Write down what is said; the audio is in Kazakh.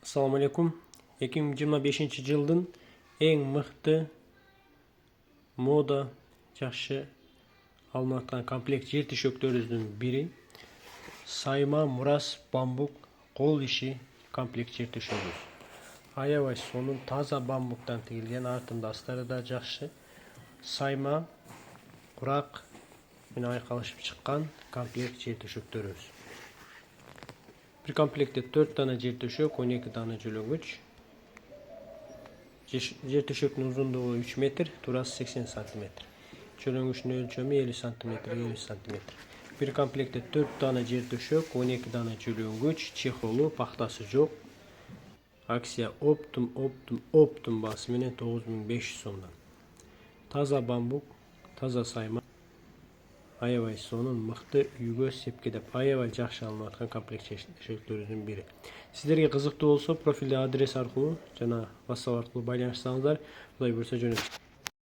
Assalamu alaikum. 2025 жылдың ең мықты мода жақшы алматқан комплект жер төшектеріміздің бірі Сайма Мурас бамбук қол іші комплект жер төшегіміз. Аябай соның таза бамбуктан тігілген, артында астары да жақшы. Сайма құрақ мен айқалышып шыққан комплект жер төшектеріміз. Bir komplekte 4 tane жер төшек, 12 tane jölөнгүч. Жер төшектин узундугу 3 метр, турасы 80 сантиметр. Жөлөнгүчтүн өлчөмү 50 сантиметр, 50 сантиметр. Bir komplekte 4 tane жер төшек, 12 tane jölөнгүч, чехолу, пахтасы жок. Акция оптум басы менен 9500 сомдон. Таза бамбук, таза сайма. Аябай сонун мыкты үйгө сепкедеп аябай жакшы алынып аткан комплект төшөктөрүнүн бири. Сиздерге кызыктуу болсо профилде адрес аркылуу жана WhatsApp аркылуу байланышсаңыздар, Кудай буйрса жөнөтөт.